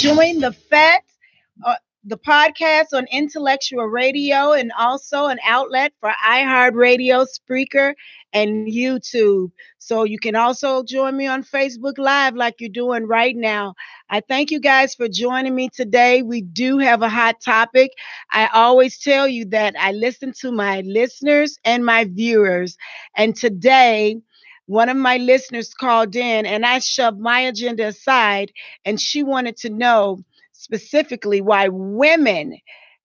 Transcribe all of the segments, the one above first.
join the podcast on Intellectual Radio, and also an outlet for iHeartRadio, Spreaker, and YouTube. So you can also join me on Facebook Live like you're doing right now. I thank you guys for joining me today. We do have a hot topic. I always tell you that I listen to my listeners and my viewers. And today, one of my listeners called in and I shoved my agenda aside, and she wanted to know specifically why women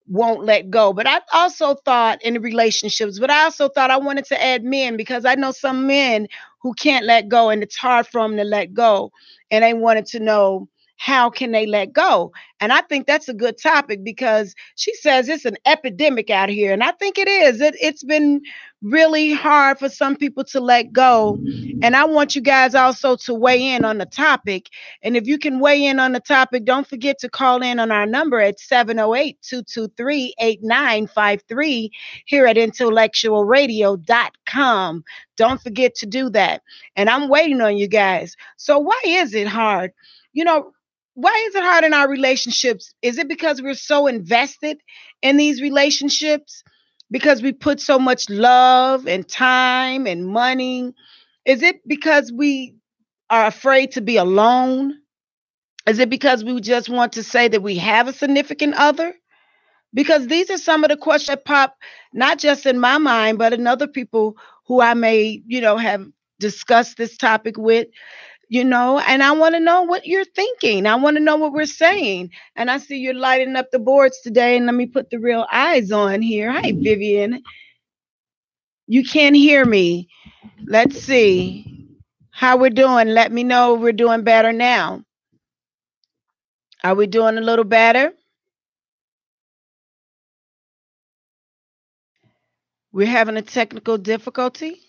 won't let go. But I also thought in relationships, but I also thought I wanted to add men, because I know some men who can't let go and it's hard for them to let go. And they wanted to know, how can they let go? And I think that's a good topic, because she says it's an epidemic out here. And I think it is. It's been really hard for some people to let go. And I want you guys also to weigh in on the topic. And if you can weigh in on the topic, don't forget to call in on our number at 708-223-8953 here at IntellectualRadio.com. Don't forget to do that. And I'm waiting on you guys. So why is it hard? Why is it hard in our relationships? Is it because we're so invested in these relationships? Because we put so much love and time and money? Is it because we are afraid to be alone? Is it because we just want to say that we have a significant other? Because these are some of the questions that pop, not just in my mind, but in other people who I may, have discussed this topic with. And I want to know what you're thinking. I want to know what we're saying. And I see you're lighting up the boards today. And let me put the real eyes on here. Hi, Vivian. You can't hear me. Let's see how we're doing. Let me know if we're doing better now. Are we doing a little better? We're having a technical difficulty.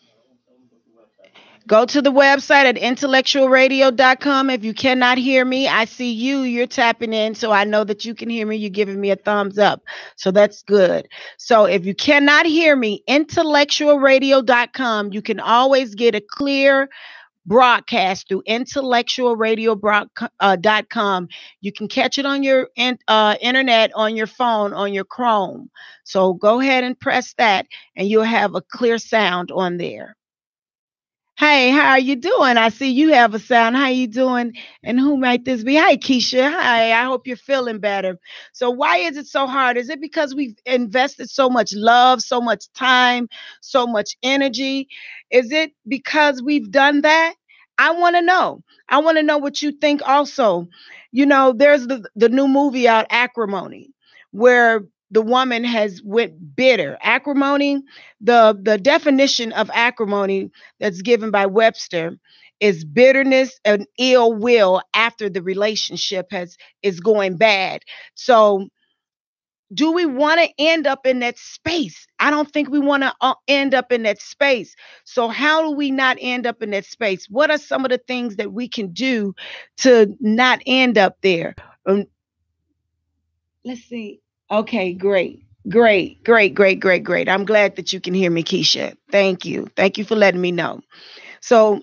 Go to the website at IntellectualRadio.com. If you cannot hear me, I see you're tapping in, so I know that you can hear me. You're giving me a thumbs up. So that's good. So if you cannot hear me, IntellectualRadio.com, you can always get a clear broadcast through IntellectualRadio.com. You can catch it on your internet, on your phone, on your Chrome. So go ahead and press that, and you'll have a clear sound on there. Hey, how are you doing? I see you have a sound. How you doing? And who might this be? Hi, Keisha. Hi, I hope you're feeling better. So why is it so hard? Is it because we've invested so much love, so much time, so much energy? Is it because we've done that? I want to know. I want to know what you think also. There's the new movie out, Acrimony, where the woman went bitter. Acrimony, the definition of acrimony that's given by Webster is bitterness and ill will after the relationship is going bad. So do we want to end up in that space? I don't think we want to end up in that space. So how do we not end up in that space? What are some of the things that we can do to not end up there? Let's see. Okay, great. I'm glad that you can hear me, Keisha. Thank you. Thank you for letting me know. So,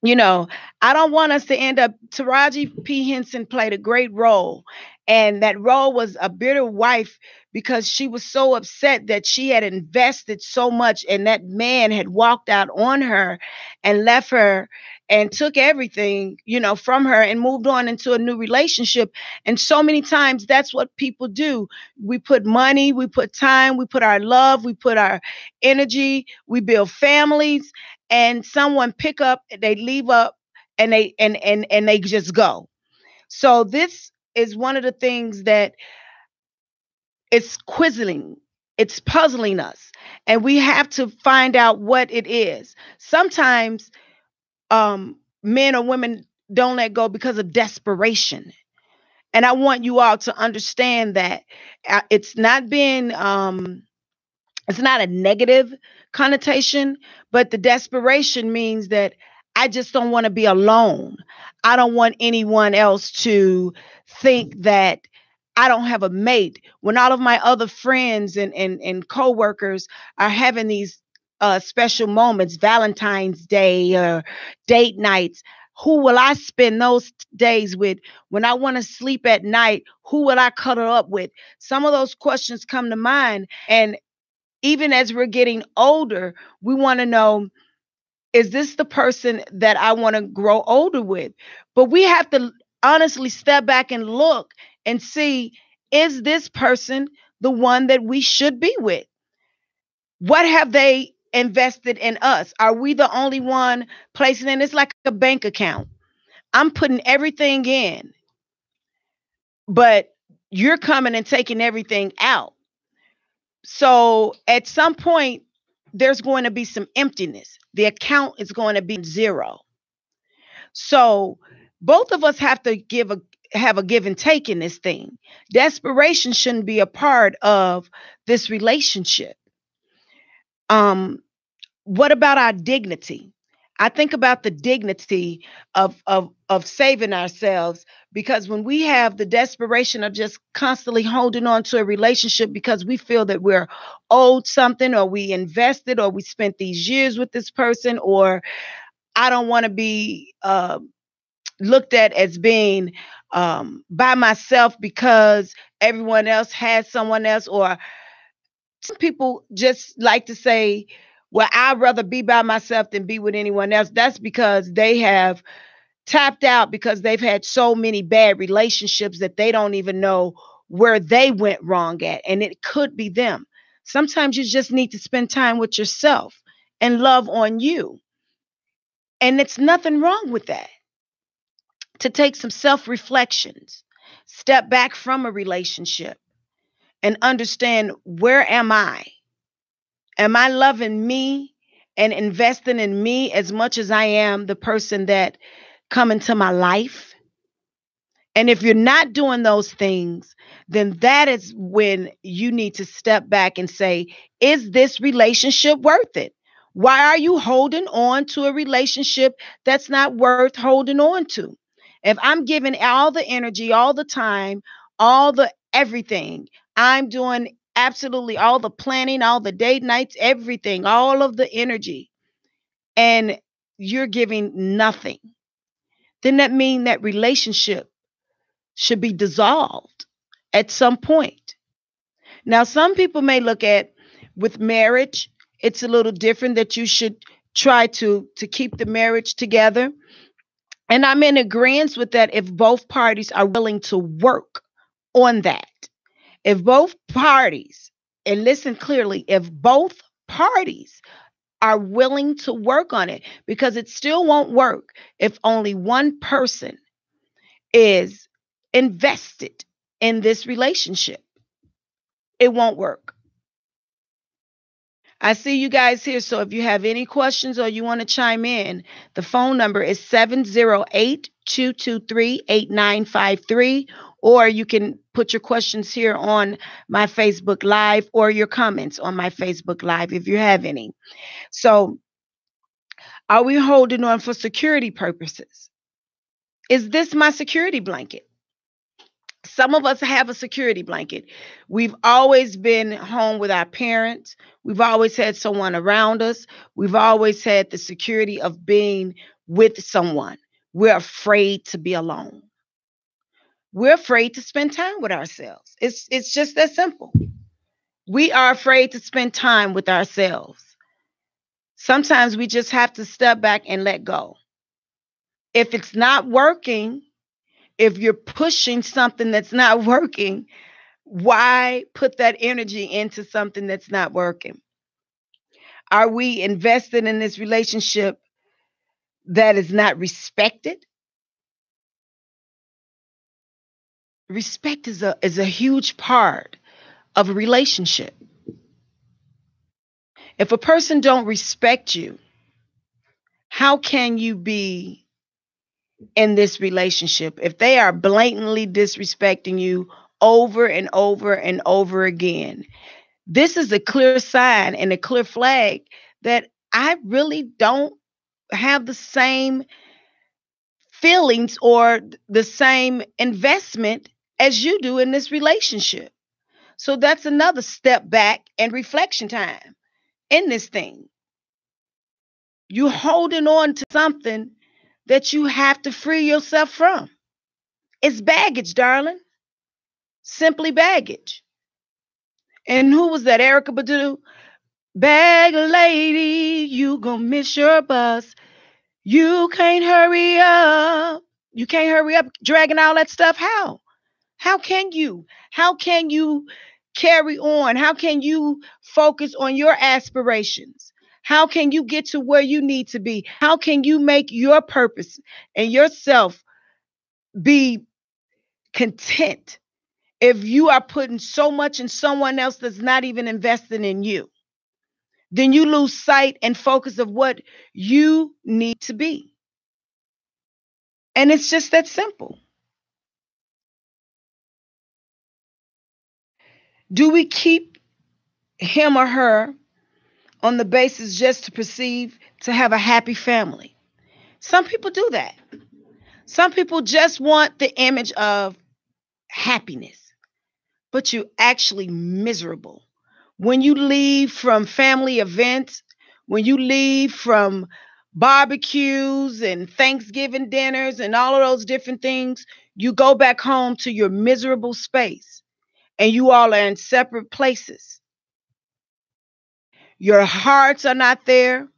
I don't want us to end up. Taraji P. Henson played a great role. And that role was a bitter wife, because she was so upset that she had invested so much and that man had walked out on her and left her and took everything, from her and moved on into a new relationship. And so many times that's what people do. We put money, we put time, we put our love, we put our energy, we build families, and someone pick up, they leave up, and they just go. So this is one of the things that it's it's puzzling us, and we have to find out what it is. Sometimes men or women don't let go because of desperation. And I want you all to understand that it's not it's not a negative connotation, but the desperation means that I just don't want to be alone. I don't want anyone else to think that I don't have a mate. When all of my other friends and coworkers are having these special moments, Valentine's Day or date nights, Who will I spend those days with? When I want to sleep at night, who will I cuddle up with? Some of those questions come to mind. And even as we're getting older, we want to know, is this the person that I want to grow older with? But we have to honestly step back and look and see, is this person the one that we should be with? What have they invested in us? Are we the only one placing in? It's like a bank account. I'm putting everything in, but you're coming and taking everything out. So at some point, there's going to be some emptiness. The account is going to be zero. So both of us have to have a give and take in this thing. Desperation shouldn't be a part of this relationship. Um, what about our dignity? I think about the dignity of saving ourselves, because when we have the desperation of just constantly holding on to a relationship because we feel that we're owed something, or we invested, or we spent these years with this person, or I don't want to be looked at as being by myself because everyone else has someone else, or some people just like to say, well, I'd rather be by myself than be with anyone else. That's because they have tapped out, because they've had so many bad relationships that they don't even know where they went wrong at. And it could be them. Sometimes you just need to spend time with yourself and love on you. And it's nothing wrong with that. To take some self reflections, step back from a relationship and understand, where am I? Am I loving me and investing in me as much as I am the person that come into my life? And if you're not doing those things, then that is when you need to step back and say, is this relationship worth it? Why are you holding on to a relationship that's not worth holding on to? If I'm giving all the energy, all the time, all the everything, I'm doing absolutely all the planning, all the date nights, everything, all of the energy, and you're giving nothing, then that means that relationship should be dissolved at some point. Now, some people may look at, with marriage, it's a little different, that you should try to keep the marriage together. And I'm in agreement with that if both parties are willing to work on that. If both parties, and listen clearly, if both parties are willing to work on it, because it still won't work if only one person is invested in this relationship. It won't work. I see you guys here. So if you have any questions or you want to chime in, the phone number is 708-223-8953. Or you can put your questions here on my Facebook Live, or your comments on my Facebook Live if you have any. So, are we holding on for security purposes? Is this my security blanket? Some of us have a security blanket. We've always been home with our parents. We've always had someone around us. We've always had the security of being with someone. We're afraid to be alone. We're afraid to spend time with ourselves. It's just that simple. We are afraid to spend time with ourselves. Sometimes we just have to step back and let go. If it's not working, if you're pushing something that's not working, why put that energy into something that's not working? Are we invested in this relationship that is not respected? Respect is a huge part of a relationship. If a person don't respect you, how can you be in this relationship if they are blatantly disrespecting you over and over and over again? This is a clear sign and a clear flag that I really don't have the same feelings or the same investment as you do in this relationship. So that's another step back and reflection time in this thing. You holding on to something that you have to free yourself from. It's baggage, darling. Simply baggage. And who was that? Erica Badu? Bag lady, you gonna miss your bus. You can't hurry up. You can't hurry up dragging all that stuff. How? How can you? How can you carry on? How can you focus on your aspirations? How can you get to where you need to be? How can you make your purpose and yourself be content if you are putting so much in someone else that's not even investing in you? Then you lose sight and focus of what you need to be. And it's just that simple. Do we keep him or her on the basis just to perceive to have a happy family? Some people do that. Some people just want the image of happiness, but you're actually miserable. When you leave from family events, when you leave from barbecues and Thanksgiving dinners and all of those different things, you go back home to your miserable space and you all are in separate places. Your hearts are not there.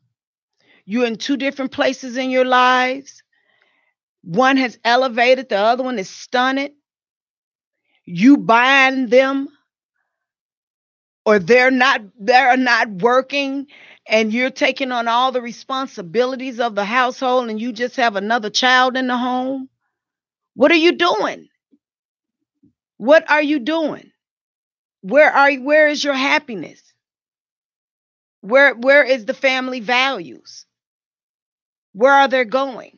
You're in two different places in your lives. One has elevated, the other one is stunted. You bind them, or they're not working, and you're taking on all the responsibilities of the household, and you just have another child in the home. What are you doing? What are you doing? Where is your happiness? Where is the family values? Where are they going?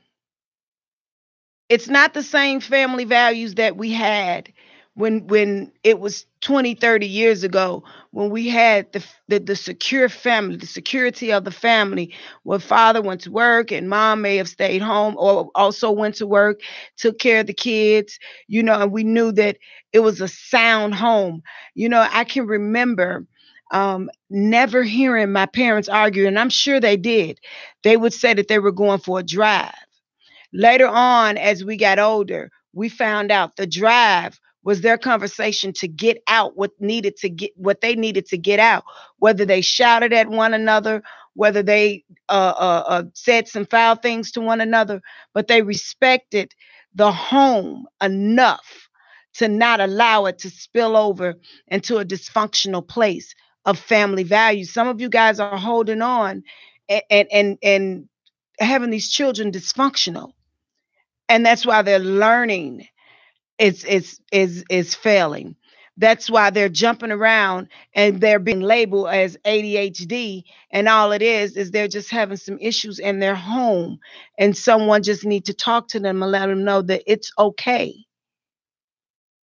It's not the same family values that we had when it was 20, 30 years ago, when we had the secure family, the security of the family, where father went to work and mom may have stayed home or also went to work, took care of the kids, and we knew that it was a sound home. I can remember never hearing my parents argue, and I'm sure they did. They would say that they were going for a drive. Later on, as we got older, we found out the drive was their conversation to get out what they needed to get out. Whether they shouted at one another, whether they said some foul things to one another, but they respected the home enough to not allow it to spill over into a dysfunctional place of family values. Some of you guys are holding on and having these children dysfunctional, and that's why their learning is failing. That's why they're jumping around and they're being labeled as ADHD, and all it is they're just having some issues in their home, and someone just need to talk to them and let them know that it's okay.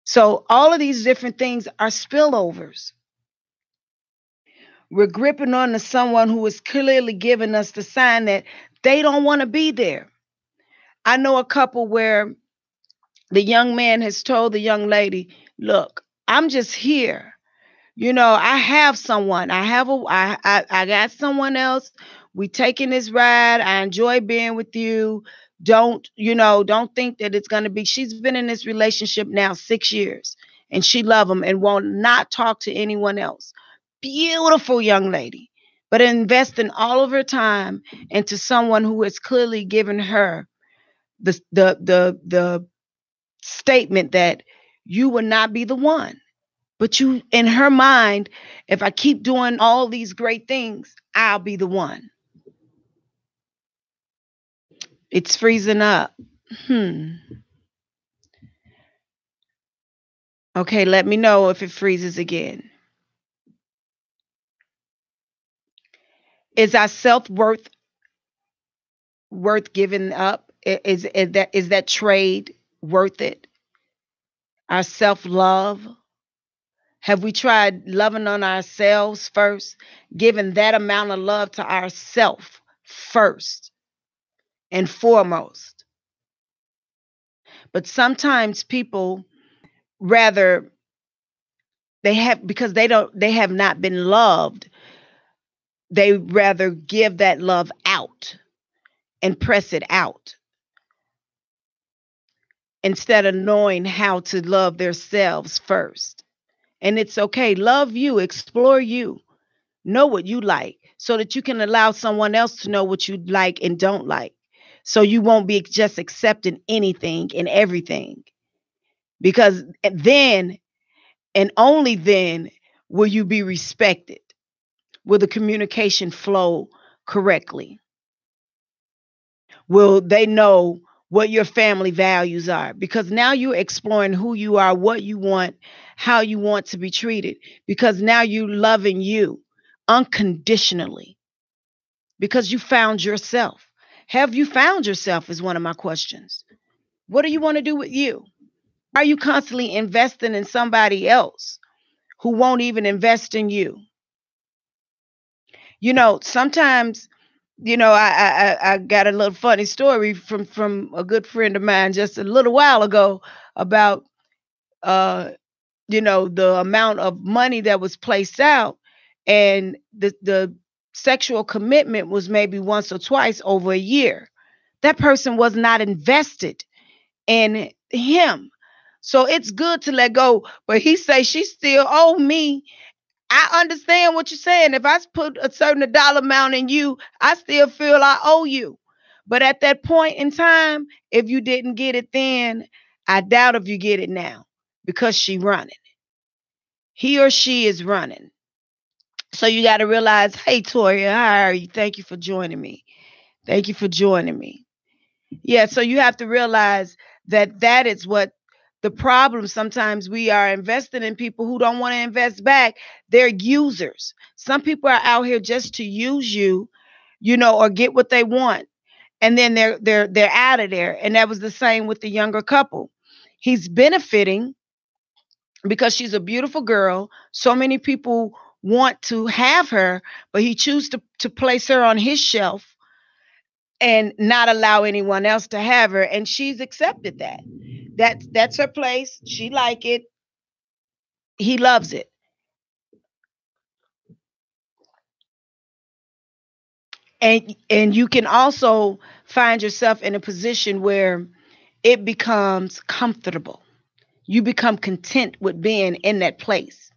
So all of these different things are spillovers. We're gripping on to someone who is clearly giving us the sign that they don't want to be there. I know a couple where the young man has told the young lady, "Look, I'm just here. I have someone. I got someone else. We taking this ride. I enjoy being with you. Don't think that it's going to be." She's been in this relationship now 6 years, and she love him and will not talk to anyone else. Beautiful young lady, but investing all of her time into someone who has clearly given her the statement that you will not be the one. But you, in her mind, if I keep doing all these great things, I'll be the one. It's freezing up. Okay, let me know if it freezes again. Is our self-worth worth giving up? Is that trade worth it? Our self-love? Have we tried loving on ourselves first, giving that amount of love to ourself first and foremost? But sometimes people rather because they have not been loved, they rather give that love out and press it out. instead of knowing how to love themselves first. And it's okay. Love you, explore you, know what you like so that you can allow someone else to know what you like and don't like. So you won't be just accepting anything and everything. Because then and only then will you be respected. Will the communication flow correctly? Will they know what your family values are? Because now you're exploring who you are, what you want, how you want to be treated. Because now you're loving you unconditionally because you found yourself. Have you found yourself? Is one of my questions. What do you want to do with you? Are you constantly investing in somebody else who won't even invest in you? Sometimes, I got a little funny story from a good friend of mine just a little while ago about uh the amount of money that was placed out, and the sexual commitment was maybe once or twice over a year. That person was not invested in him. So it's good to let go. But he say she still owe me. I understand what you're saying. If I put a certain dollar amount in you, I still feel I owe you. But at that point in time, if you didn't get it then, I doubt if you get it now because she running. He or she is running. So you got to realize, hey, Toria, how are you? Thank you for joining me. Thank you for joining me. Yeah, so you have to realize that is what the problem. Sometimes we are investing in people who don't want to invest back. They're users. Some people are out here just to use you, or get what they want. And then they're out of there. And that was the same with the younger couple. He's benefiting because she's a beautiful girl. So many people want to have her, but he chooses to place her on his shelf and not allow anyone else to have her, and she's accepted that. That's her place. She like it. He loves it. And you can also find yourself in a position where it becomes comfortable. You become content with being in that place.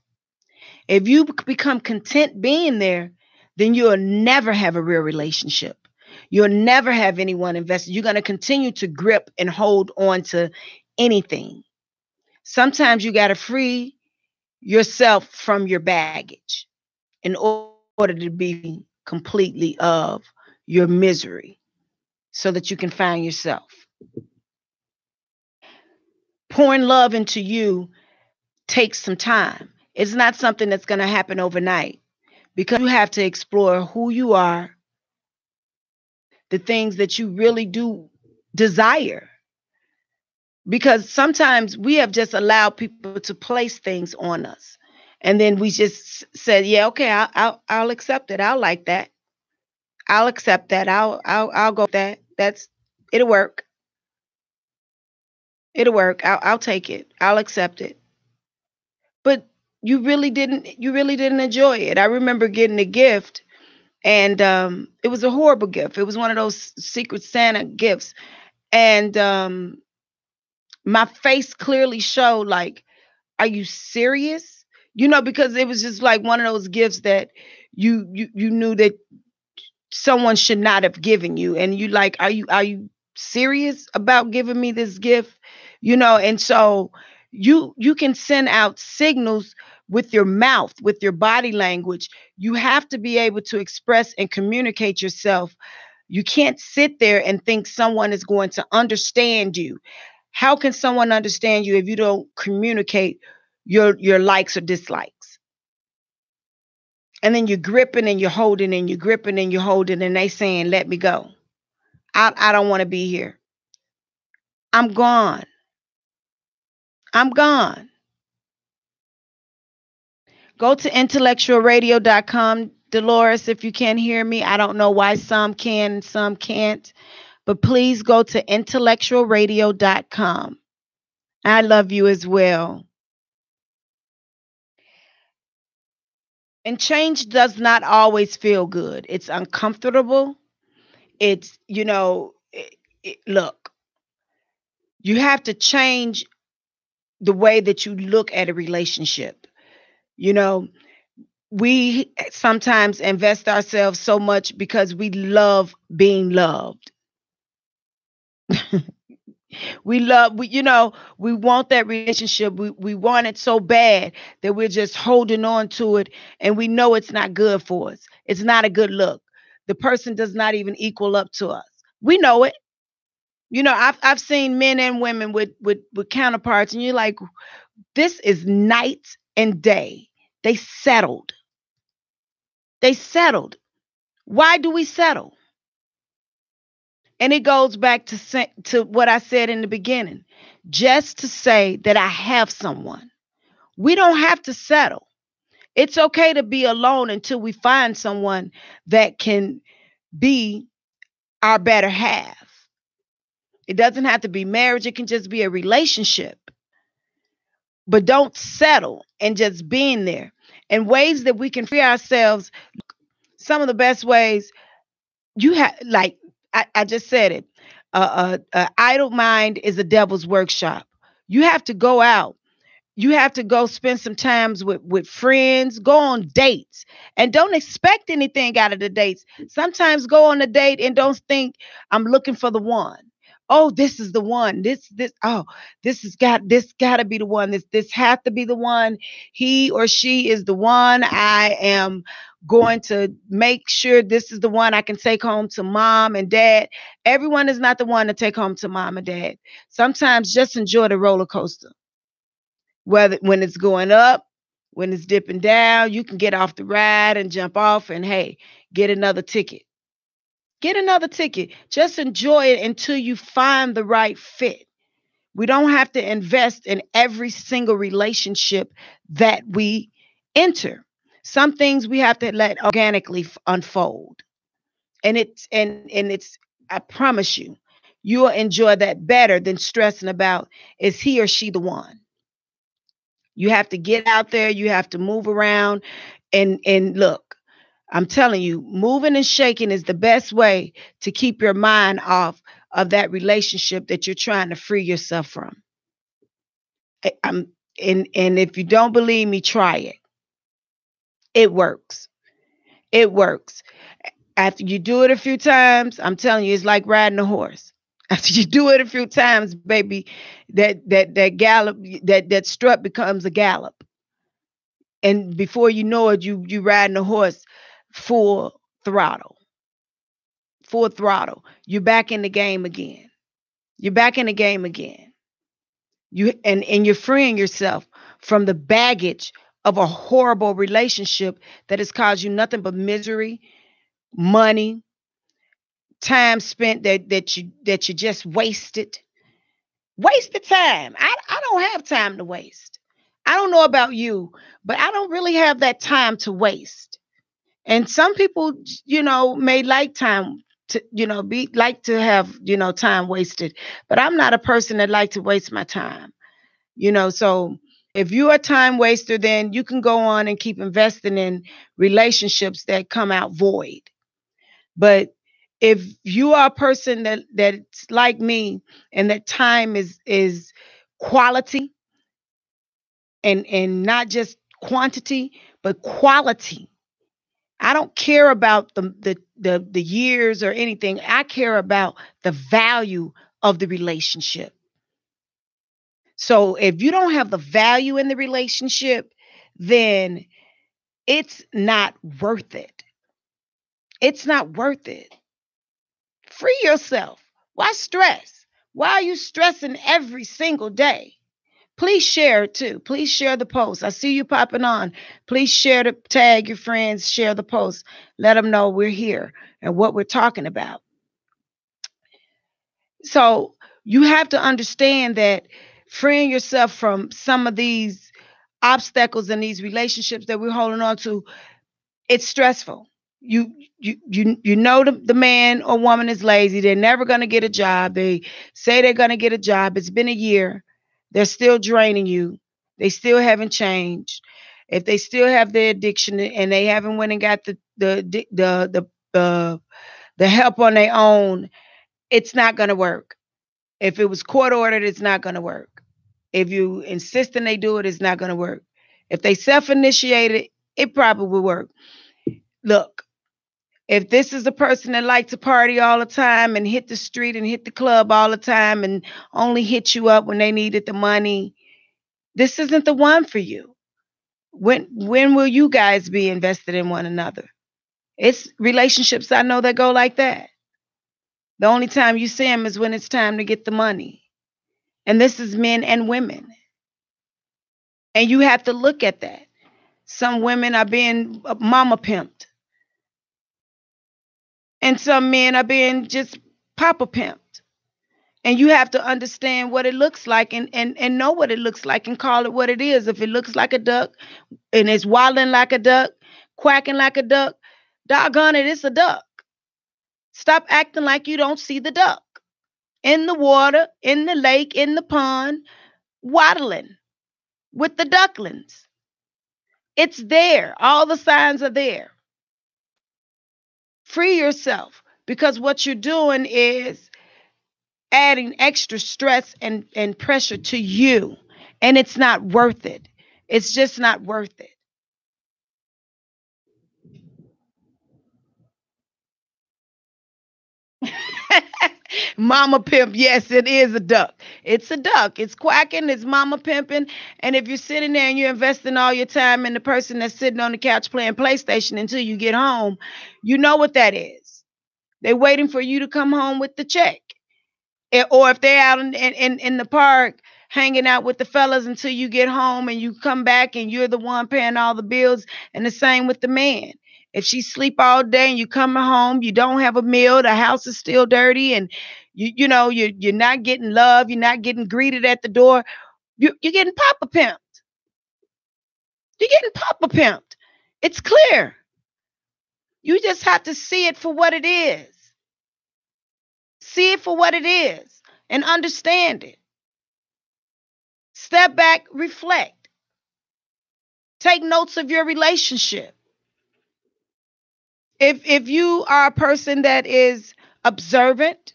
If you become content being there, then you'll never have a real relationship. You'll never have anyone invested. You're going to continue to grip and hold on to anything. Sometimes you got to free yourself from your baggage in order to be completely of your misery so that you can find yourself. Pouring love into you takes some time. It's not something that's going to happen overnight because you have to explore who you are, the things that you really do desire. Because sometimes we have just allowed people to place things on us. And then we just said, yeah, okay, I'll accept it. I'll like that. I'll accept that. I'll go with that. It'll work. It'll work. I'll take it. I'll accept it. But you really didn't enjoy it. I remember getting a gift, and it was a horrible gift. It was one of those secret Santa gifts. And my face clearly showed, like, are you serious? Because it was just like one of those gifts that you knew that someone should not have given you, and you like, are you serious about giving me this gift? And so you can send out signals with your mouth, with your body language. You have to be able to express and communicate yourself. You can't sit there and think someone is going to understand you. How can someone understand you if you don't communicate your likes or dislikes? And then you're gripping and you're holding and you're gripping and you're holding, and they saying, let me go. I don't want to be here. I'm gone. I'm gone. Go to intellectualradio.com, Dolores, if you can't hear me. I don't know why some can and some can't, but please go to intellectualradio.com. I love you as well. And change does not always feel good. It's uncomfortable. It's, look, You have to change the way that you look at a relationship. You know, we sometimes invest ourselves so much because we love being loved. We want that relationship. We want it so bad that we're just holding on to it, and we know it's not good for us. It's not a good look. The person does not even equal up to us. We know it. I've seen men and women with counterparts, and you're like, this is night and day. They settled. They settled. Why do we settle? And it goes back to what I said in the beginning. Just to say that I have someone. We don't have to settle. It's okay to be alone until we find someone that can be our better half. It doesn't have to be marriage, it can just be a relationship. But don't settle and just being there. And ways that we can free ourselves, some of the best ways you have, like I just said it, idle mind is a devil's workshop. You have to go out. You have to go spend some times with friends, go on dates, and don't expect anything out of the dates. Sometimes go on a date and don't think I'm looking for the one. Oh, this is the one. This gotta be the one. This have to be the one. He or she is the one. I am going to make sure this is the one I can take home to mom and dad. Everyone is not the one to take home to mom and dad. Sometimes just enjoy the roller coaster. Whether when it's going up, when it's dipping down, you can get off the ride and jump off and hey, get another ticket. Get another ticket. Just enjoy it until you find the right fit. We don't have to invest in every single relationship that we enter. Some things we have to let organically unfold. And it's I promise you, you'll enjoy that better than stressing about is he or she the one. You have to get out there, you have to move around and look. I'm telling you, moving and shaking is the best way to keep your mind off of that relationship that you're trying to free yourself from. And if you don't believe me, try it. It works. It works. After you do it a few times, I'm telling you, it's like riding a horse. After you do it a few times, baby, that gallop, that strut becomes a gallop. And before you know it, you riding a horse full throttle, full throttle. You're back in the game again. You're back in the game again. And you're freeing yourself from the baggage of a horrible relationship that has caused you nothing but misery, money, time spent that you just wasted. Wasted time. I don't have time to waste. I don't know about you, but I don't really have that time to waste. And some people, may like time to, be like to have, time wasted. But I'm not a person that like to waste my time. So if you're a time waster, then you can go on and keep investing in relationships that come out void. But if you are a person that's like me and that time is quality and not just quantity, but quality. I don't care about the years or anything. I care about the value of the relationship. So if you don't have the value in the relationship, then it's not worth it. It's not worth it. Free yourself. Why stress? Why are you stressing every single day? Please share it too. Please share the post. I see you popping on. Please share the tag your friends, share the post. Let them know we're here and what we're talking about. So you have to understand that freeing yourself from some of these obstacles in these relationships that we're holding on to, it's stressful. The man or woman is lazy. They're never going to get a job. They say they're going to get a job. It's been a year. They're still draining you. They still haven't changed. If they still have their addiction and they haven't went and got the help on their own, it's not going to work. If it was court ordered, it's not going to work. If you insist and they do it, it's not going to work. If they self-initiated, it probably will work. Look, if this is a person that likes to party all the time and hit the street and hit the club all the time and only hit you up when they needed the money, this isn't the one for you. When will you guys be invested in one another? It's relationships I know that go like that. The only time you see them is when it's time to get the money. And this is men and women. And you have to look at that. Some women are being mama pimped. And some men are being just papa pimped. And you have to understand what it looks like and know what it looks like and call it what it is. If it looks like a duck and it's waddling like a duck, quacking like a duck, doggone it, it's a duck. Stop acting like you don't see the duck in the water, in the lake, in the pond, waddling with the ducklings. It's there. All the signs are there. Free yourself, because what you're doing is adding extra stress and pressure to you, and it's not worth it. It's just not worth it. Mama pimp, yes, it is a duck. It's a duck. It's quacking. It's mama pimping. And if you're sitting there and you're investing all your time in the person that's sitting on the couch playing PlayStation until you get home, you know what that is. They're waiting for you to come home with the check. Or if they're out in the park hanging out with the fellas until you get home and you come back and you're the one paying all the bills, and the same with the man. If she sleep all day and you come home, you don't have a meal, the house is still dirty, and you're not getting love, you're not getting greeted at the door, you're getting papa pimped. You're getting papa pimped. It's clear. You just have to see it for what it is. See it for what it is and understand it. Step back, reflect. Take notes of your relationship. If you are a person that is observant,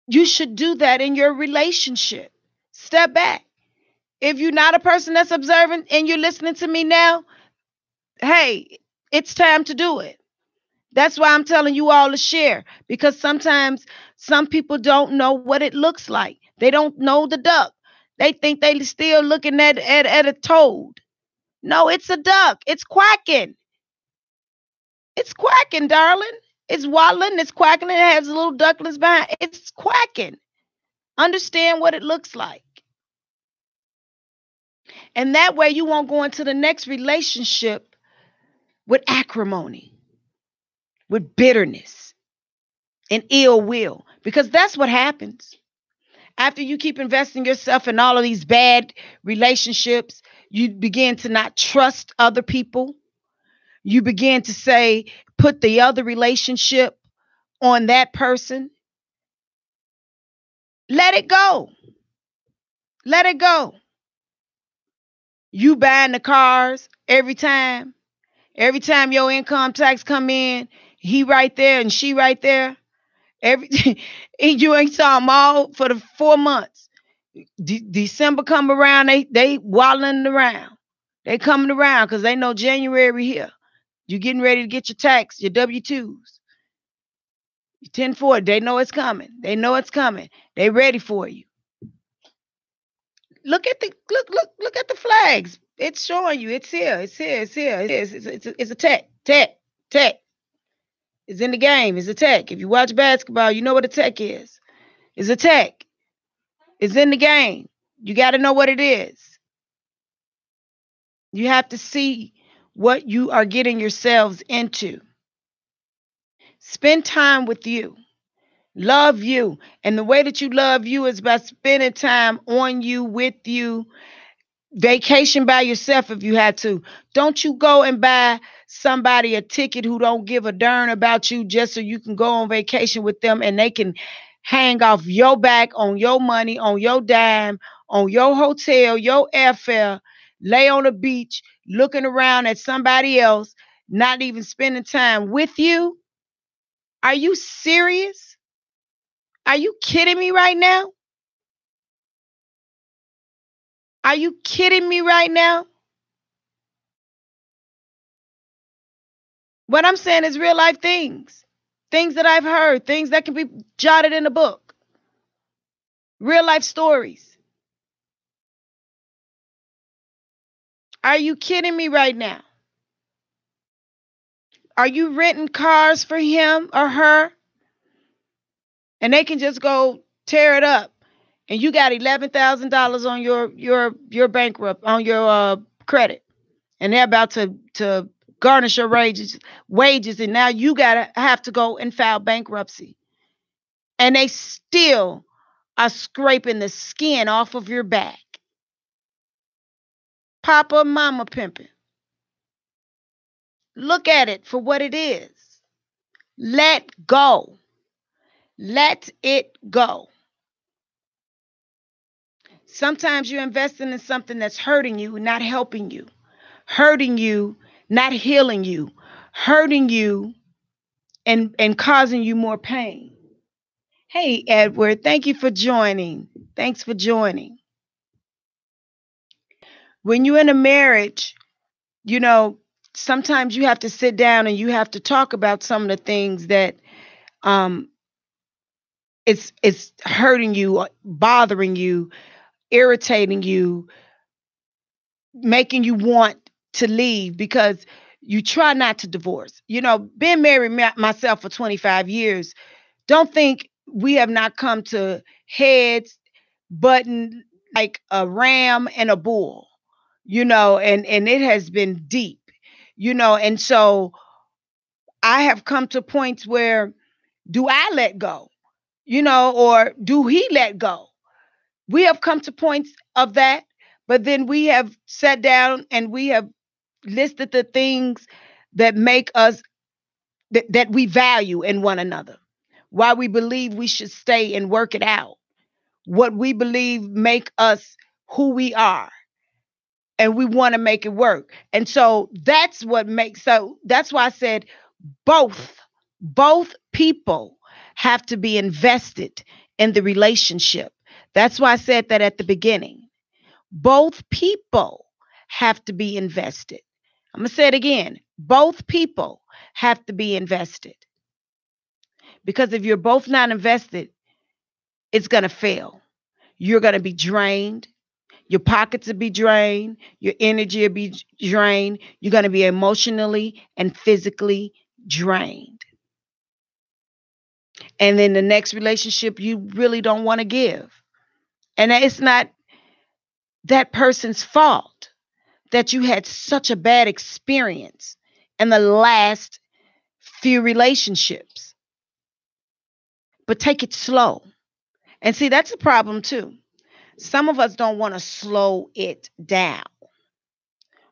you should do that in your relationship. Step back. If you're not a person that's observant and you're listening to me now, hey, it's time to do it. That's why I'm telling you all to share, because sometimes some people don't know what it looks like. They don't know the duck. They think they still looking at a toad. No, it's a duck. It's quacking. It's quacking, darling. It's waddling. It's quacking. It has little ducklings behind. It's quacking. Understand what it looks like. And that way you won't go into the next relationship with acrimony, with bitterness and ill will, because that's what happens. After you keep investing yourself in all of these bad relationships, you begin to not trust other people. You begin to say, put the other relationship on that person. Let it go. Let it go. You buying the cars every time. Every time your income tax come in, he right there and she right there. You ain't saw them all for the 4 months. December come around, they waddling around. They coming around because they know January here. You getting ready to get your tax, your W-2s, your 1040. They know it's coming. They know it's coming. They ready for you. Look at the flags. It's showing you. It's here. It's here. It's here. It's a tech. It's in the game. It's a tech. If you watch basketball, you know what a tech is. It's a tech. It's in the game. You got to know what it is. You have to see what you are getting yourselves into. Spend time with you. Love you. And the way that you love you is by spending time on you, with you. Vacation by yourself if you had to. Don't you go and buy somebody a ticket who don't give a darn about you just so you can go on vacation with them and they can hang off your back on your money, on your dime, on your hotel, your airfare, lay on the beach looking around at somebody else, not even spending time with you. Are you serious? Are you kidding me right now? Are you kidding me right now? What I'm saying is real life things. Things that I've heard, things that can be jotted in a book. Real life stories. Are you kidding me right now? Are you renting cars for him or her? And they can just go tear it up. And you got $11,000 on your bankrupt on your credit. And they're about to garnish your wages, and now you gotta have to go and file bankruptcy. And they still are scraping the skin off of your back. Papa, mama pimping. Look at it for what it is. Let go. Let it go. Sometimes you're investing in something that's hurting you, not helping you. Hurting you, not healing you. Hurting you and causing you more pain. Hey, Edward, thank you for joining. Thanks for joining. When you're in a marriage, sometimes you have to sit down and you have to talk about some of the things that it's hurting you, bothering you, irritating you, making you want to leave because you try not to divorce. Being married myself for 25 years, don't think we have not come to heads button like a ram and a bull, and it has been deep, and so I have come to points where do I let go, or do he let go? We have come to points of that, but then we have sat down and we have listed the things that make us that we value in one another, why we believe we should stay and work it out, what we believe make us who we are, and we want to make it work. And so that's that's why I said both people have to be invested in the relationship. That's why I said that at the beginning. Both people have to be invested. I'm going to say it again. Both people have to be invested. Because if you're both not invested, it's going to fail. You're going to be drained. Your pockets will be drained. Your energy will be drained. You're going to be emotionally and physically drained. And then the next relationship you really don't want to give. And it's not that person's fault that you had such a bad experience in the last few relationships. But take it slow. And see, that's a problem too. Some of us don't want to slow it down.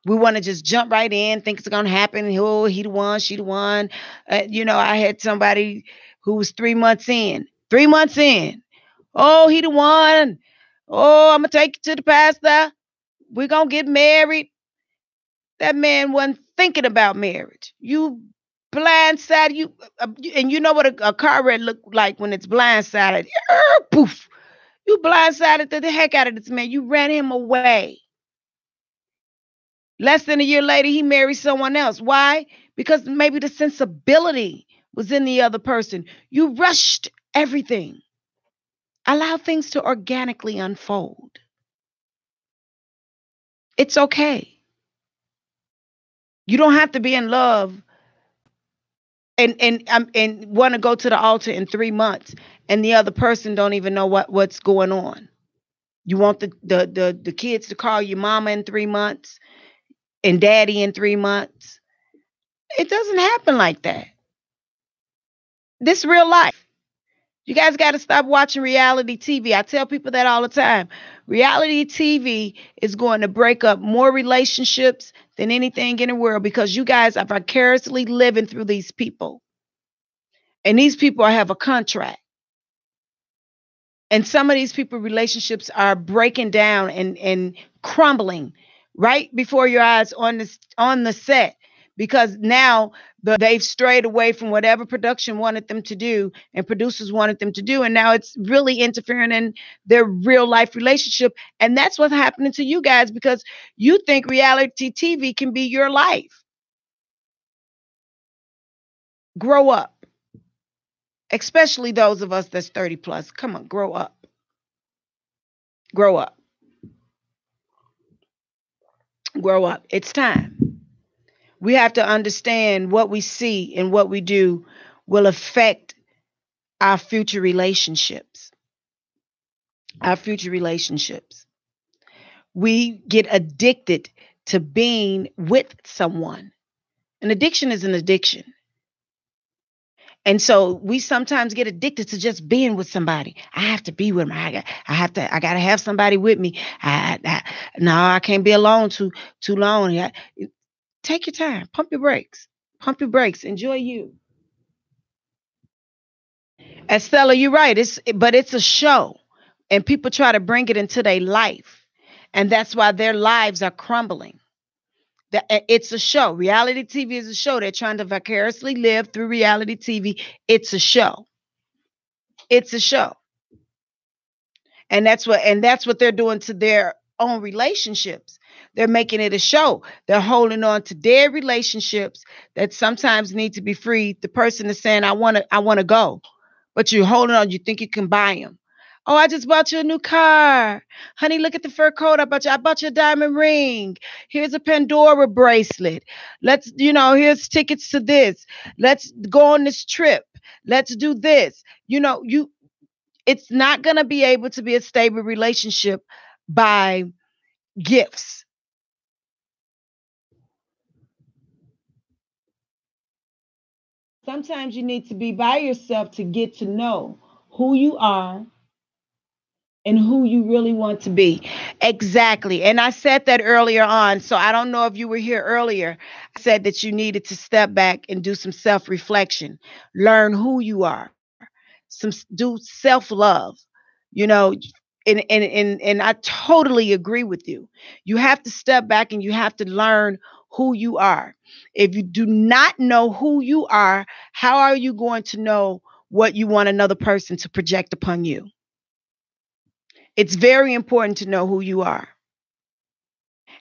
We want to just jump right in, think it's going to happen. Oh, he the one, she the one. I had somebody who was 3 months in. 3 months in. Oh, he the one. Oh, I'm going to take you to the pastor. We're going to get married. That man wasn't thinking about marriage. You blindsided you. And you know what a car wreck look like when it's blindsided. Poof. You blindsided the heck out of this man. You ran him away. Less than a year later, he married someone else. Why? Because maybe the sensibility was in the other person. You rushed everything. Allow things to organically unfold. It's okay. You don't have to be in love and want to go to the altar in 3 months, and the other person don't even know what's going on. You want the kids to call you mama in 3 months and daddy in 3 months. It doesn't happen like that. This is real life. You guys got to stop watching reality TV. I tell people that all the time. Reality TV is going to break up more relationships than anything in the world because you guys are vicariously living through these people. And these people have a contract. And some of these people relationships are breaking down and crumbling right before your eyes on the set because now they've strayed away from whatever production wanted them to do and producers wanted them to do. And now it's really interfering in their real life relationship. And that's what's happening to you guys because you think reality TV can be your life. Grow up, especially those of us that's 30 plus. Come on, grow up. Grow up. Grow up. It's time. We have to understand what we see and what we do will affect our future relationships. Our future relationships. We get addicted to being with someone. An addiction is an addiction. And so we sometimes get addicted to just being with somebody. I have to be with them. I got to have somebody with me. No, I can't be alone too long. Take your time. Pump your brakes. Pump your brakes. Enjoy you. Estella, you're right. But it's a show, and people try to bring it into their life, and that's why their lives are crumbling. It's a show. Reality TV is a show. They're trying to vicariously live through reality TV. It's a show. It's a show. And that's what they're doing to their own relationships. They're making it a show. They're holding on to their relationships that sometimes need to be freed. The person is saying, I want to go. But you're holding on. You think you can buy them. Oh, I just bought you a new car. Honey, look at the fur coat I bought you a diamond ring. Here's a Pandora bracelet. Here's tickets to this. Let's go on this trip. Let's do this. It's not going to be able to be a stable relationship by gifts. Sometimes you need to be by yourself to get to know who you are and who you really want to be. Exactly. And I said that earlier on. So I don't know if you were here earlier. I said that you needed to step back and do some self-reflection, learn who you are, do self-love, you know, and I totally agree with you. You have to step back and you have to learn who you are. If you do not know who you are, how are you going to know what you want another person to project upon you? It's very important to know who you are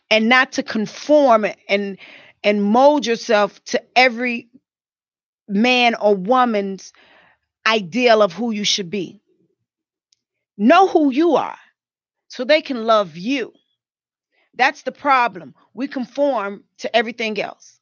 and not to conform and mold yourself to every man or woman's ideal of who you should be. Know who you are so they can love you. That's the problem. We conform to everything else.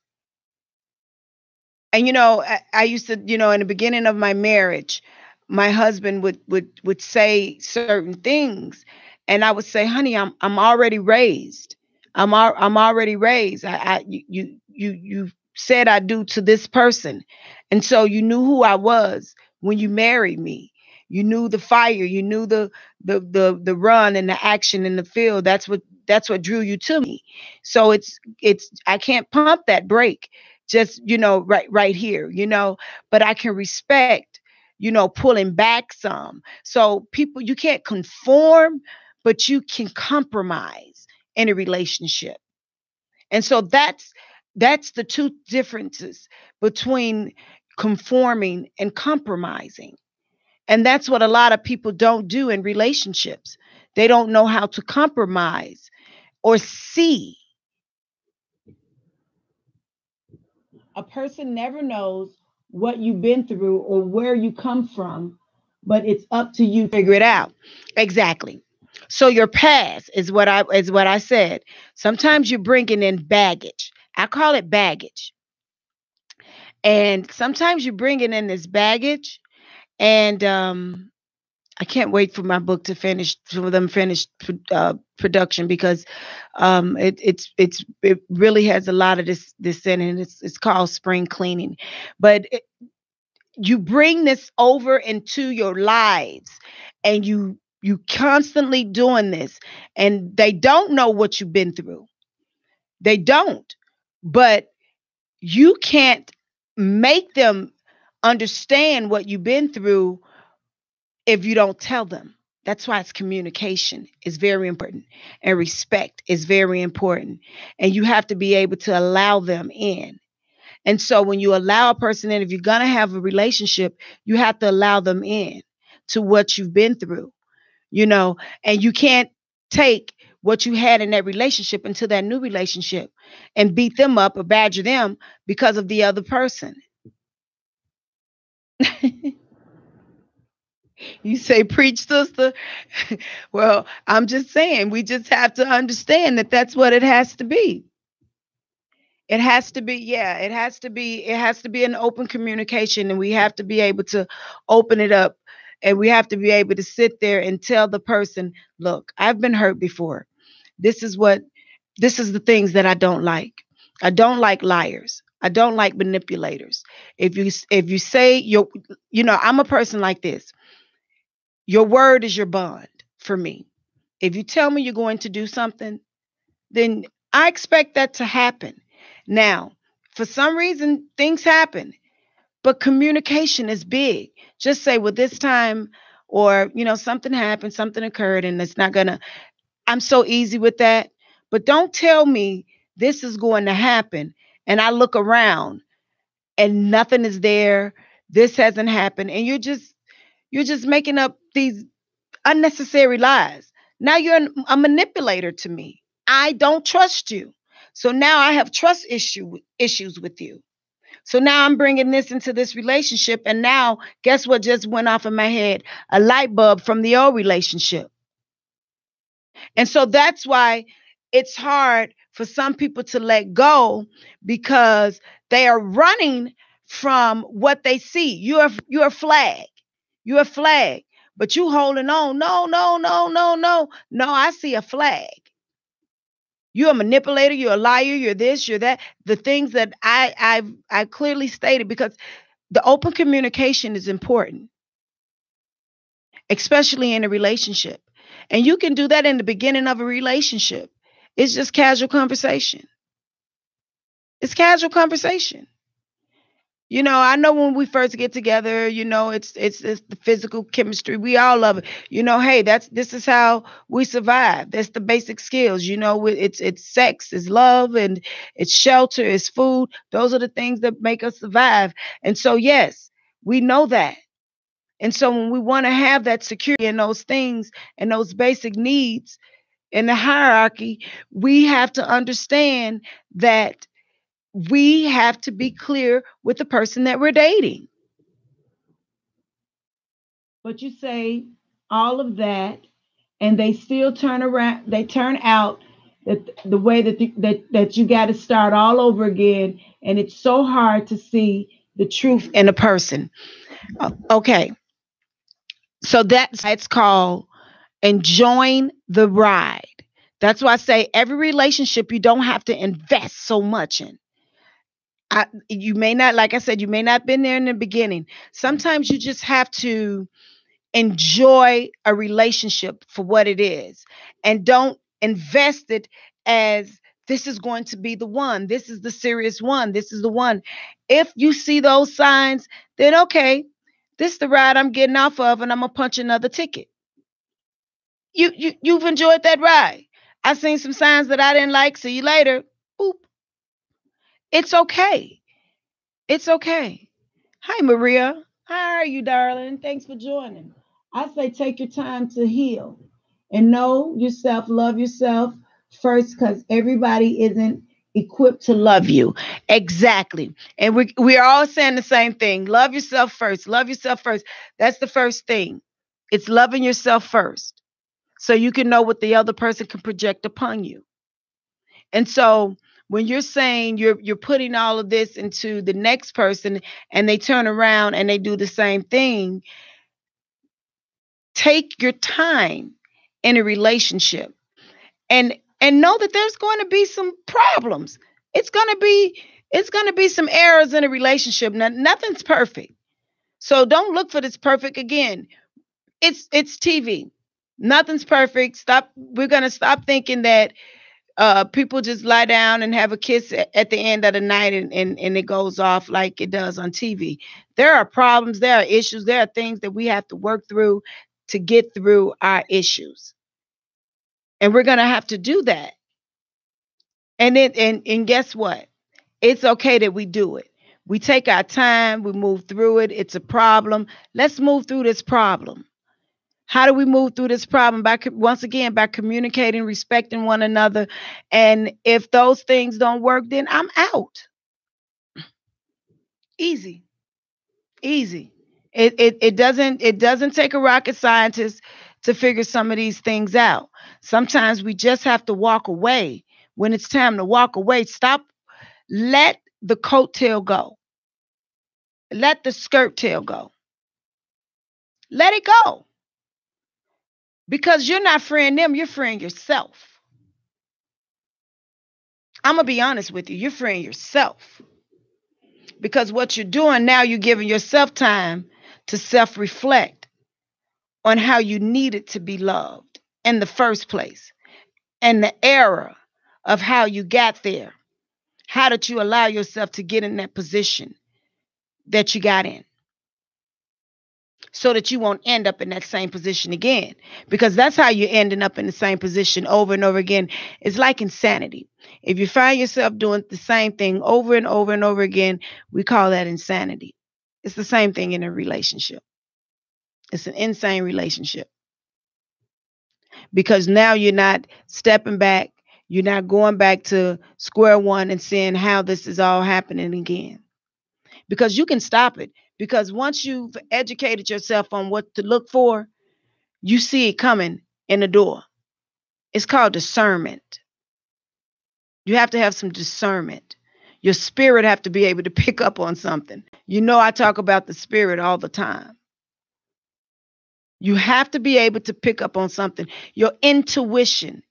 And I used to, in the beginning of my marriage, my husband would say certain things, and I would say, "Honey, I'm already raised. I'm already raised. You said I do to this person, and so you knew who I was when you married me. You knew the fire. You knew the run and the action in the field. That's what drew you to me. So it's I can't pump that brake just right here, but I can respect pulling back some. So people, you can't conform, but you can compromise in a relationship. And so that's the two differences between conforming and compromising. And that's what a lot of people don't do in relationships. They don't know how to compromise or see. A person never knows what you've been through or where you come from, but it's up to you to figure it out. Exactly. So your past is what I said. Sometimes you're bringing in baggage. I call it baggage. And sometimes you're bringing in this baggage, and I can't wait for my book to finish, for them finish production, because it really has a lot of this in it. It's called spring cleaning, but you bring this over into your lives, and you constantly doing this, and they don't know what you've been through. They don't, but you can't make them understand what you've been through if you don't tell them. That's why it's communication is very important, and respect is very important. And you have to be able to allow them in. And so when you allow a person in, if you're going to have a relationship, you have to allow them in to what you've been through, you know, and you can't take what you had in that relationship into that new relationship and beat them up or badger them because of the other person. You say, preach, sister. Well, I'm just saying, we just have to understand that that's what it has to be. It has to be, yeah, it has to be an open communication, and we have to be able to open it up, and we have to be able to sit there and tell the person, look, I've been hurt before. This is what this is the things that I don't like. I don't like liars. I don't like manipulators. If you say I'm a person like this. Your word is your bond for me. If you tell me you're going to do something, then I expect that to happen. Now, for some reason, things happen, but communication is big. Just say, well, this time, or, something happened, something occurred, and it's not going to, I'm so easy with that. But don't tell me this is going to happen, and I look around and nothing is there. This hasn't happened, and you're just making up these unnecessary lies. Now you're a manipulator to me. I don't trust you. So now I have issues with you. So now I'm bringing this into this relationship. And now, guess what just went off in my head? A light bulb from the old relationship. And so that's why it's hard for some people to let go, because they are running from what they see. You're a flag. You're a flag. But you holding on. No, no, no, no, no. No, I see a flag. You're a manipulator, you're a liar, you're this, you're that. The things that I clearly stated, because the open communication is important, especially in a relationship. And you can do that in the beginning of a relationship. It's just casual conversation. It's casual conversation. I know when we first get together, it's the physical chemistry. We all love it. Hey, this is how we survive. That's the basic skills. It's sex, it's love, and it's shelter, it's food. Those are the things that make us survive. And so, yes, we know that. And so when we want to have that security and those things and those basic needs in the hierarchy, we have to understand that we have to be clear with the person that we're dating. But you say all of that, and they still turn around. They turn out the way that you got to start all over again, and it's so hard to see the truth in a person. Okay, so that's why it's called enjoying the ride. That's why I say every relationship you don't have to invest so much in. You may not, like I said, you may not been there in the beginning. Sometimes you just have to enjoy a relationship for what it is, and don't invest it as this is going to be the one. This is the serious one. This is the one. If you see those signs, then okay, this is the ride I'm getting off of, and I'm gonna punch another ticket. You've enjoyed that ride. I seen some signs that I didn't like. See you later. Boop. It's okay. It's okay. Hi, Maria. How are you, darling? Thanks for joining. I say take your time to heal and know yourself, love yourself first, because everybody isn't equipped to love you. Exactly. And we are all saying the same thing. Love yourself first. Love yourself first. That's the first thing. It's loving yourself first, so you can know what the other person can project upon you. And so when you're saying you're putting all of this into the next person, and they turn around and they do the same thing, take your time in a relationship, and know that there's going to be some problems. It's going to be some errors in a relationship. Now, nothing's perfect. So don't look for this perfect again. It's TV. Nothing's perfect. We're going to stop thinking that people just lie down and have a kiss at the end of the night, and it goes off like it does on TV. There are problems, there are issues, there are things that we have to work through to get through our issues. And we're going to have to do that. And guess what? It's okay that we do it. We take our time, we move through it. It's a problem. Let's move through this problem. How do we move through this problem? Once again, by communicating, respecting one another. And if those things don't work, then I'm out. Easy. Easy. It doesn't take a rocket scientist to figure some of these things out. Sometimes we just have to walk away. When it's time to walk away, stop. Let the coattail go. Let the skirt tail go. Let it go. Because you're not freeing them, you're freeing yourself. I'm going to be honest with you. You're freeing yourself. Because what you're doing now, you're giving yourself time to self-reflect on how you needed to be loved in the first place and the era of how you got there. How did you allow yourself to get in that position that you got in? So that you won't end up in that same position again. Because that's how you're ending up in the same position over and over again. It's like insanity. If you find yourself doing the same thing over and over and over again, we call that insanity. It's the same thing in a relationship. It's an insane relationship. Because now you're not stepping back. You're not going back to square one and seeing how this is all happening again. Because you can stop it. Because once you've educated yourself on what to look for, you see it coming in the door. It's called discernment. You have to have some discernment. Your spirit have to be able to pick up on something. You know, I talk about the spirit all the time. You have to be able to pick up on something. Your intuition,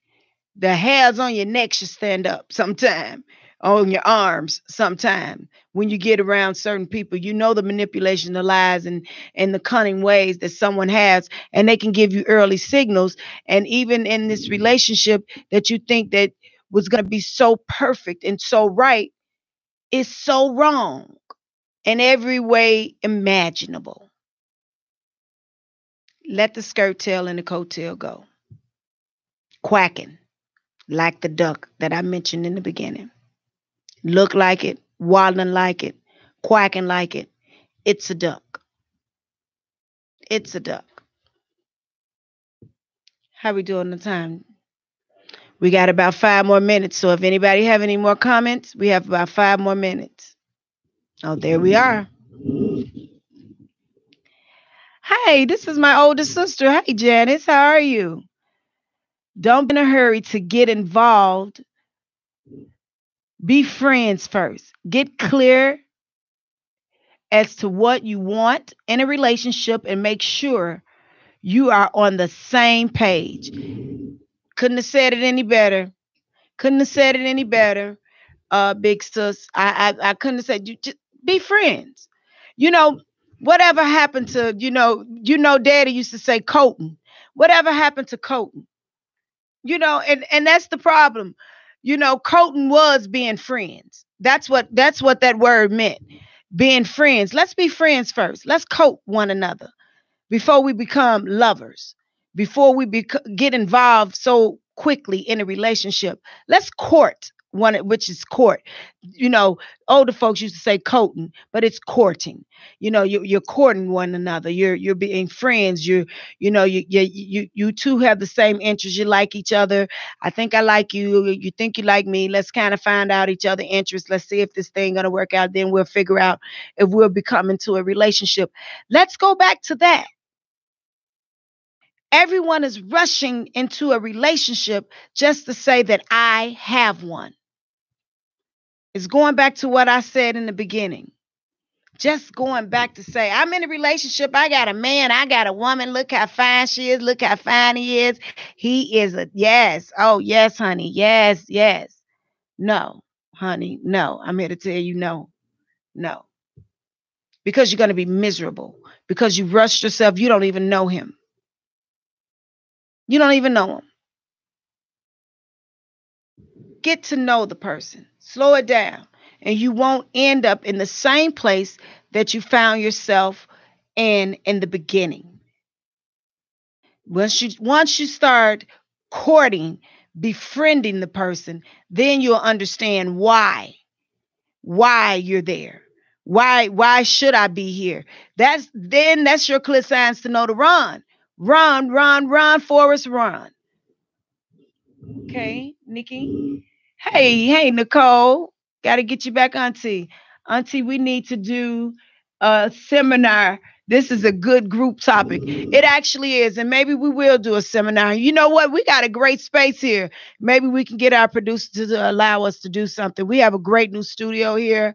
the hairs on your neck should stand up sometime, on your arms sometime. When you get around certain people, you know the manipulation, the lies, and the cunning ways that someone has, and they can give you early signals. And even in this relationship that you think that was going to be so perfect and so right, is so wrong in every way imaginable. Let the skirt tail and the coat tail go. Quacking like the duck that I mentioned in the beginning. Look like it, waddling like it, quacking like it. It's a duck. It's a duck. How we doing the time? We got about 5 more minutes. So if anybody have any more comments, we have about 5 more minutes. Oh, there we are. Hi, this is my oldest sister. Hi, Janice. How are you? Don't be in a hurry to get involved. Be friends first. Get clear as to what you want in a relationship and make sure you are on the same page. Couldn't have said it any better. Couldn't have said it any better, big sis. I couldn't have said, you just be friends. You know, whatever happened to, Daddy used to say coating. Whatever happened to coating? And that's the problem. Coating was being friends. That's what that word meant. Being friends. Let's be friends first. Let's coat one another before we become lovers, before we get involved so quickly in a relationship. Let's court one, which is court. Older folks used to say courting, but it's courting. You're courting one another. You're being friends. You two have the same interests. You like each other. I think I like you. You think you like me. Let's kind of find out each other interests. Let's see if this thing gonna work out. Then we'll figure out if we'll become into a relationship. Let's go back to that. Everyone is rushing into a relationship just to say that I have one. It's going back to what I said in the beginning. Just going back to say, I'm in a relationship. I got a man. I got a woman. Look how fine she is. Look how fine he is. He is a yes. Oh, yes, honey. Yes, yes. No, honey. No. I'm here to tell you no. No. Because you're going to be miserable. Because you rushed yourself. You don't even know him. You don't even know him. Get to know the person. Slow it down. And you won't end up in the same place that you found yourself in the beginning. Once you start courting, befriending the person, then you'll understand why you're there. Why should I be here? That's your clear signs to know to run. Run, run, run, Forrest, run. Okay, Nikki. Hey, Nicole. Got to get you back, Auntie. Auntie, we need to do a seminar. This is a good group topic. It actually is. And maybe we will do a seminar. You know what? We got a great space here. Maybe we can get our producer to allow us to do something. We have a great new studio here.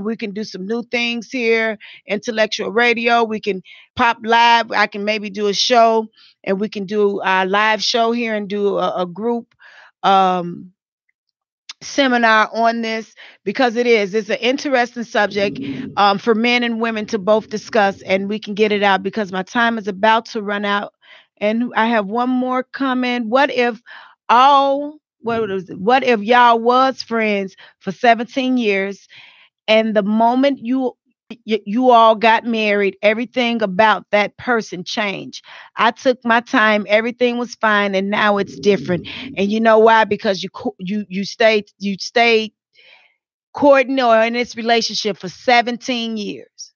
We can do some new things here. Intellectual radio. We can pop live. I can maybe do a show, and we can do a live show here and do a group um, seminar on this, because it's an interesting subject for men and women to both discuss, and we can get it out because my time is about to run out. And I have one more comment. What if y'all was friends for 17 years, and the moment you all got married, everything about that person changed? I took my time, everything was fine, and now it's different. And you know why? Because you stayed courting or in this relationship for 17 years.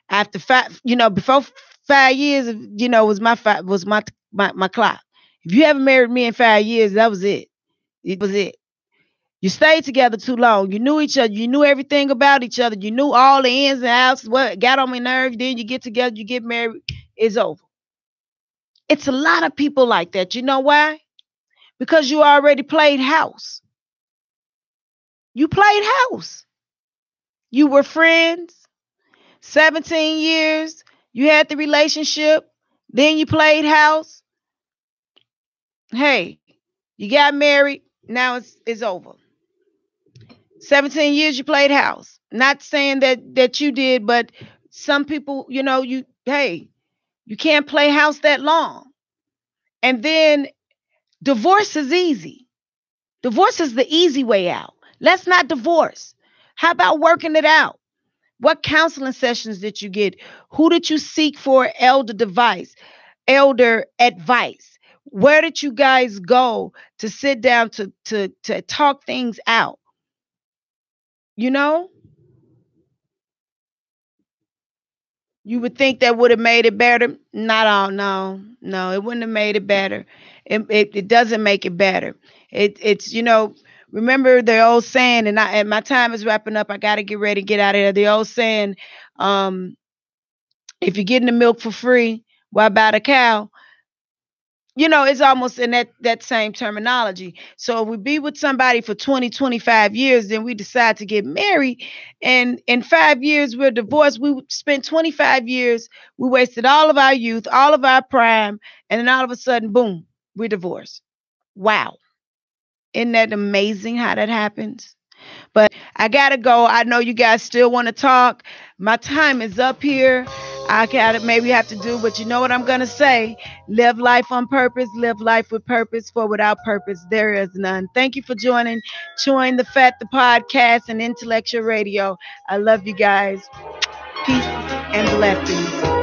After five, before 5 years, was my clock. If you haven't married me in 5 years, that was it. It was it. You stayed together too long. You knew each other. You knew everything about each other. You knew all the ins and outs, what got on my nerves. Then you get together, you get married, it's over. It's a lot of people like that. You know why? Because you already played house. You played house. You were friends, 17 years. You had the relationship. Then you played house. Hey, you got married. Now it's over. 17 years you played house. Not saying that you did, but some people, you can't play house that long. And then divorce is easy. Divorce is the easy way out. Let's not divorce. How about working it out? What counseling sessions did you get? Who did you seek for elder advice? Where did you guys go to sit down to talk things out? You know? You would think that would have made it better. Not all. No, it wouldn't have made it better. It doesn't make it better. It's remember the old saying, and my time is wrapping up. I got to get ready to get out of here. The old saying, um, if you're getting the milk for free, why buy the cow? It's almost in that same terminology. So if we be with somebody for 20, 25 years, then we decide to get married, and in 5 years we're divorced. We spent 25 years, we wasted all of our youth, all of our prime, and then all of a sudden, boom, we're divorced. Wow. Isn't that amazing how that happens? But I gotta go. I know you guys still want to talk. My time is up here. I gotta maybe have to do, but you know what I'm gonna say? Live life on purpose, live life with purpose, for without purpose, there is none. Thank you for joining Chewing the Fat, the podcast, and Intellectual Radio. I love you guys. Peace and blessings.